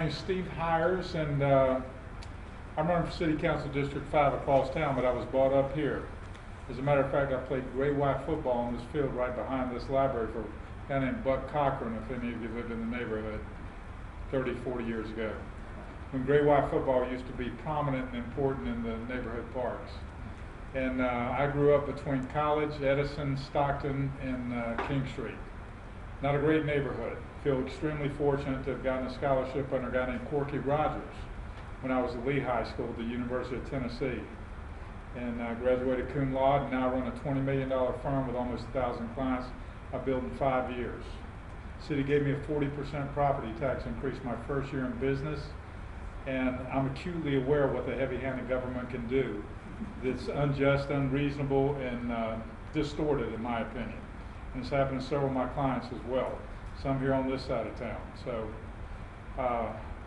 My name is Steve HYERS, and I'm running for City Council District 5 across town, but I was brought up here. As a matter of fact, I played gray white football on this field right behind this library for a guy named Buck Cochran, if any of you lived in the neighborhood 30, 40 years ago. When gray white football used to be prominent and important in the neighborhood parks. And I grew up between College, Edison, Stockton, and King Street. Not a great neighborhood. Feel extremely fortunate to have gotten a scholarship under a guy named Corky Rogers when I was at Lee High School at the University of Tennessee. And I graduated cum laude, and now run a $20 million firm with almost 1,000 clients I built in 5 years. The city gave me a 40% property tax increase my first year in business, and I'm acutely aware of what the heavy-handed government can do that's unjust, unreasonable, and distorted, in my opinion. And it's happened to several of my clients as well, some here on this side of town. So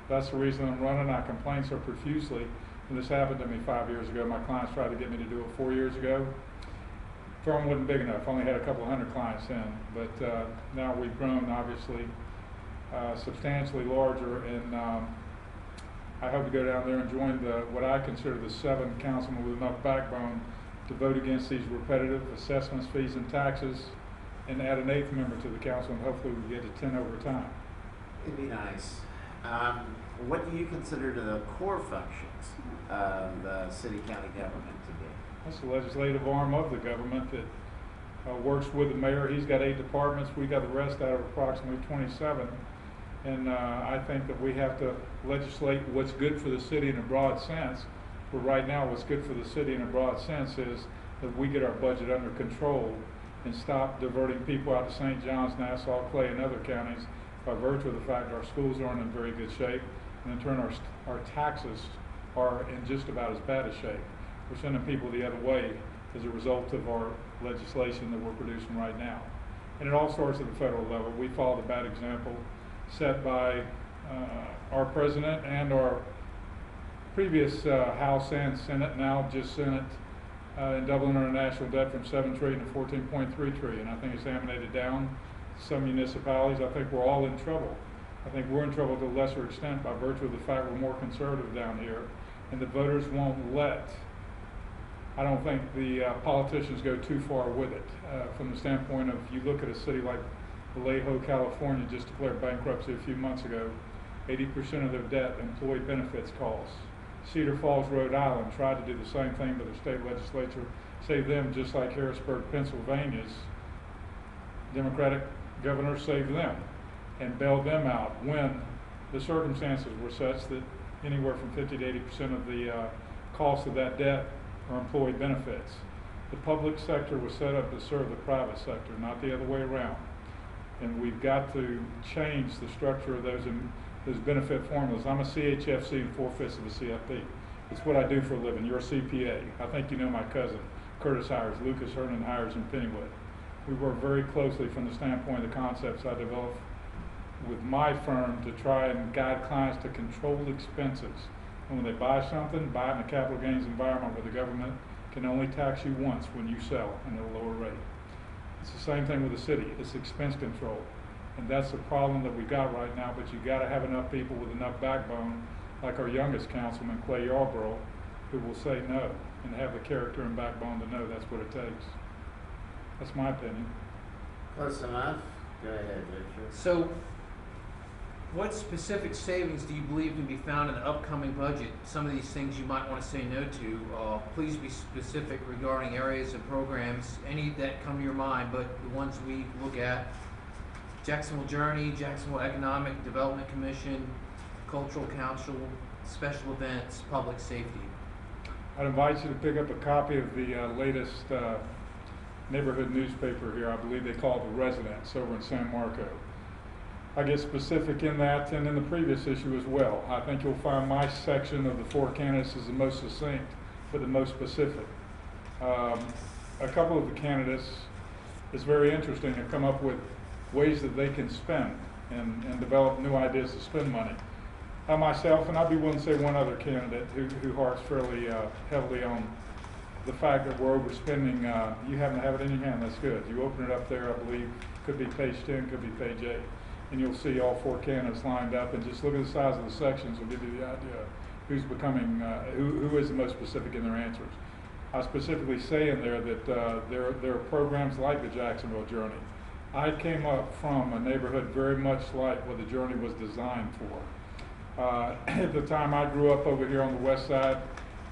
that's the reason I'm running. I complained so profusely when this happened to me 5 years ago. My clients tried to get me to do it 4 years ago. Firm wasn't big enough. Only had a couple hundred clients in, but now we've grown, obviously, substantially larger, and I hope to go down there and join what I consider the 7 councilmen with enough backbone to vote against these repetitive assessments, fees, and taxes, and add an 8th member to the council, and hopefully we get to 10 over time. It'd be nice. What do you consider the core functions of the city-county government to be? That's the legislative arm of the government that works with the mayor. He's got 8 departments. We got the rest out of approximately 27. And I think that we have to legislate what's good for the city in a broad sense. But right now, what's good for the city in a broad sense is that we get our budget under control and stop diverting people out to St. John's, Nassau, Clay, and other counties by virtue of the fact our schools aren't in very good shape, and in turn our taxes are in just about as bad a shape. We're sending people the other way as a result of our legislation that we're producing right now. And it all starts at the federal level. We follow the bad example set by our president and our previous House and Senate, now just Senate, in doubling our national debt from $7 trillion to $14.3 trillion. I think it's emanated down some municipalities. I think we're all in trouble. I think we're in trouble to a lesser extent by virtue of the fact we're more conservative down here, and the voters won't let. I don't think the politicians go too far with it. From the standpoint of, you look at a city like Vallejo, California, just declared bankruptcy a few months ago. 80% of their debt employee benefits costs. Cedar Falls, Rhode Island tried to do the same thing, but the state legislature saved them, just like Harrisburg, Pennsylvania's Democratic governor saved them and bailed them out when the circumstances were such that anywhere from 50 to 80% of the cost of that debt are employee benefits. The public sector was set up to serve the private sector, not the other way around. And we've got to change the structure of those benefit formulas. I'm a CHFC and 4/5 of a CFP. It's what I do for a living. You're a CPA. I think you know my cousin, Curtis HYERS, Lucas Hernan HYERS in Pennywood. We work very closely from the standpoint of the concepts I develop with my firm to try and guide clients to control expenses. And when they buy something, buy it in a capital gains environment where the government can only tax you once when you sell and at a lower rate. It's the same thing with the city. It's expense control. And that's the problem that we got right now, but you got to have enough people with enough backbone, like our youngest councilman, Clay Yarborough, who will say no and have the character and backbone to know that's what it takes. That's my opinion. Close enough. Go ahead, Richard. So, what specific savings do you believe can be found in the upcoming budget? Some of these things you might want to say no to. Please be specific regarding areas and programs, any that come to your mind, but the ones we look at: Jacksonville Journey, Jacksonville Economic Development Commission, Cultural Council, special events, public safety. I'd invite you to pick up a copy of the latest neighborhood newspaper here. I believe they call it The Residents over in San Marco. I get specific in that and in the previous issue as well. I think you'll find my section of the 4 candidates is the most succinct, but the most specific. A couple of the candidates, it's very interesting, have come up with ways that they can spend and develop new ideas to spend money. I myself, and I'd be willing to say one other candidate who harps fairly heavily on the fact that we're overspending. You happen to have it in your hand, that's good. You open it up there, I believe, could be page 10, could be page 8. and you'll see all 4 candidates lined up, and just look at the size of the sections will give you the idea who's becoming, who is the most specific in their answers. I specifically say in there that there are programs like the Jacksonville Journey. I came up from a neighborhood very much like what the Journey was designed for. At the time I grew up over here on the west side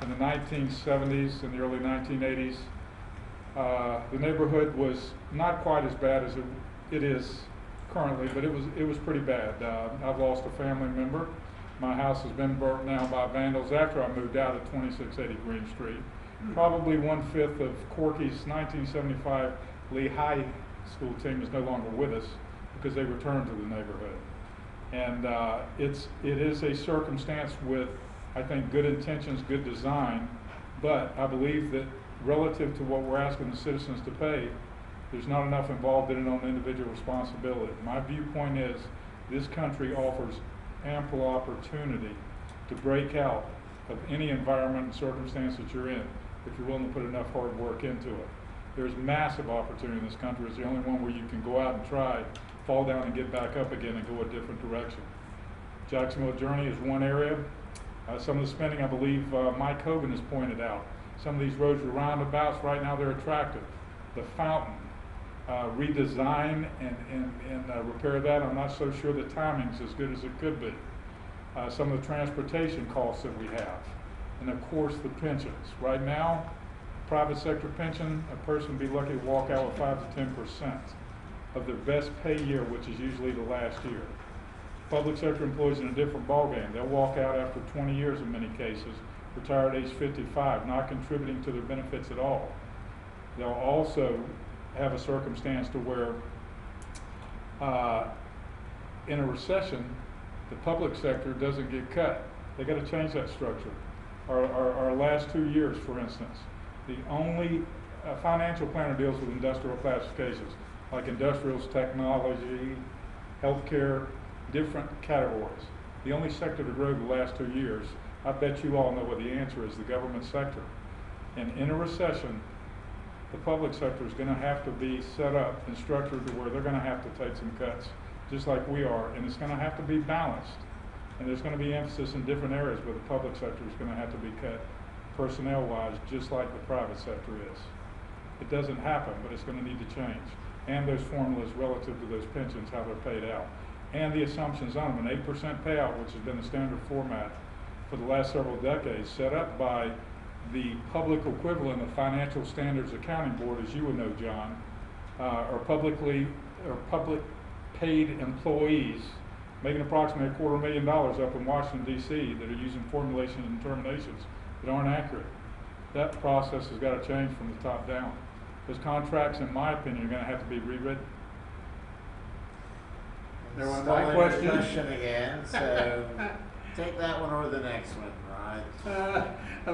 in the 1970s and the early 1980s, the neighborhood was not quite as bad as it is currently, but it was pretty bad. I've lost a family member. My house has been burnt now by vandals after I moved out at 2680 Green Street. Probably 1/5 of Corky's 1975 Lee High School team is no longer with us because they returned to the neighborhood. And it is a circumstance with, I think, good intentions, good design, but I believe that relative to what we're asking the citizens to pay, there's not enough involved in it on individual responsibility. My viewpoint is this country offers ample opportunity to break out of any environment and circumstance that you're in if you're willing to put enough hard work into it. There's massive opportunity in this country. It's the only one where you can go out and try, fall down and get back up again and go a different direction. Jacksonville Journey is one area. Some of the spending, I believe Mike Hogan has pointed out. Some of these roads are roundabouts. Right now they're attractive. The fountain, redesign and repair that, I'm not so sure the timing's as good as it could be. Some of the transportation costs that we have. And of course the pensions. Right now, private sector pension, a person would be lucky to walk out with 5 to 10% of their best pay year, which is usually the last year. Public sector employees in a different ballgame. They'll walk out after 20 years in many cases, retired at age 55, not contributing to their benefits at all. They'll also have a circumstance to where in a recession, the public sector doesn't get cut. They got to change that structure. Our last 2 years, for instance, the only financial planner deals with industrial classifications, like industrials, technology, healthcare, different categories. The only sector to grow the last 2 years, I bet you all know what the answer is, the government sector. And in a recession, the public sector is going to have to be set up and structured to where they're going to have to take some cuts, just like we are, and it's going to have to be balanced. And there's going to be emphasis in different areas where the public sector is going to have to be cut personnel-wise, just like the private sector is. It doesn't happen, but it's going to need to change. And those formulas relative to those pensions, how they're paid out. And the assumptions on them, an 8% payout, which has been the standard format for the last several decades, set up by the public equivalent of Financial Standards Accounting Board, as you would know, John, are public paid employees making approximately $250,000 up in Washington, D.C. that are using formulations and determinations that aren't accurate. That process has got to change from the top down. Those contracts, in my opinion, are going to have to be rewritten. There went Still my in question. discussion again, so take that one or the next one, right?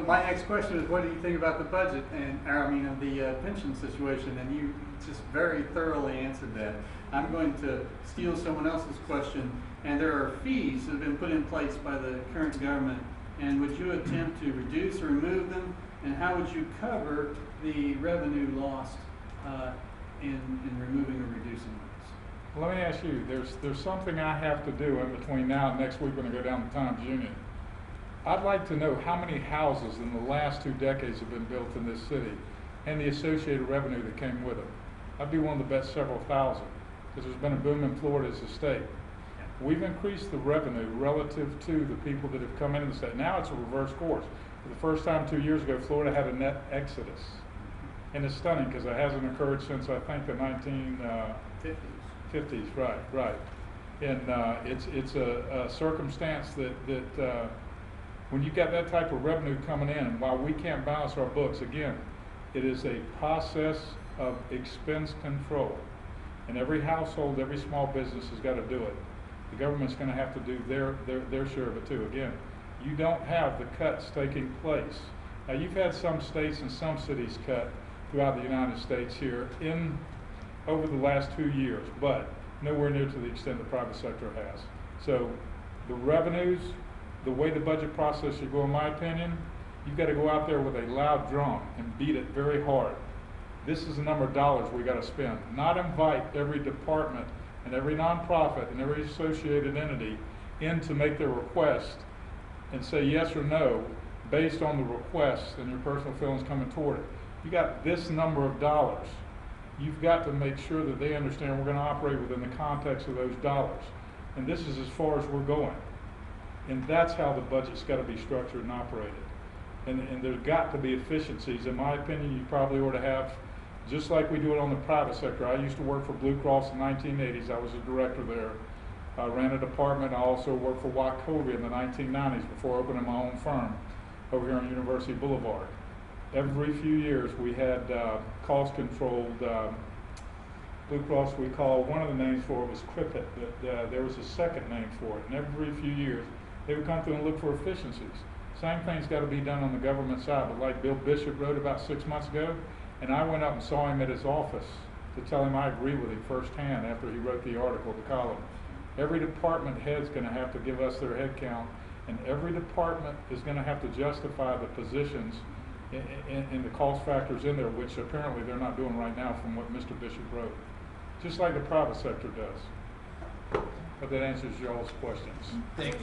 My next question is, what do you think about the budget the pension situation? And you just very thoroughly answered that. I'm going to steal someone else's question. And there are fees that have been put in place by the current government. And would you attempt to reduce or remove them? And how would you cover the revenue lost in removing or reducing those? Let me ask you, there's something I have to do in between now and next week when I go down to Times Union. I'd like to know how many houses in the last 2 decades have been built in this city and the associated revenue that came with them. I'd be willing to bet several thousand, because there's been a boom in Florida as a state. We've increased the revenue relative to the people that have come into the state. Now it's a reverse course. For the first time 2 years ago, Florida had a net exodus. And it's stunning because it hasn't occurred since, I think, the 1950s. Right. And it's a circumstance that when you got that type of revenue coming in, while we can't balance our books, again, it is a process of expense control. And every household, every small business has got to do it. The government's going to have to do their share of it too. Again, you don't have the cuts taking place. Now, you've had some states and some cities cut throughout the United States here over the last 2 years, but nowhere near to the extent the private sector has. So the revenues, the way the budget process should go, in my opinion, you've got to go out there with a loud drum and beat it very hard. This is the number of dollars we got to spend, not invite every department and every nonprofit and every associated entity in to make their request and say yes or no based on the request and your personal feelings coming toward it. You got this number of dollars. You've got to make sure that they understand we're going to operate within the context of those dollars. And this is as far as we're going. And that's how the budget's got to be structured and operated. And there's got to be efficiencies. In my opinion, you probably ought to have, just like we do it on the private sector. I used to work for Blue Cross in the 1980s. I was a director there. I ran a department. I also worked for Wachovia in the 1990s before opening my own firm over here on University Boulevard. Every few years we had cost-controlled Blue Cross. We call one of the names for it was Crippet, but there was a second name for it. And every few years they would come through and look for efficiencies. Same thing's got to be done on the government side. But like Bill Bishop wrote about 6 months ago, and I went up and saw him at his office to tell him I agree with him firsthand after he wrote the article, the column. Every department head's going to have to give us their head count, and every department is going to have to justify the positions in the cost factors in there, which apparently they're not doing right now from what Mr. Bishop wrote. Just like the private sector does. But that answers y'all's questions. Thank you.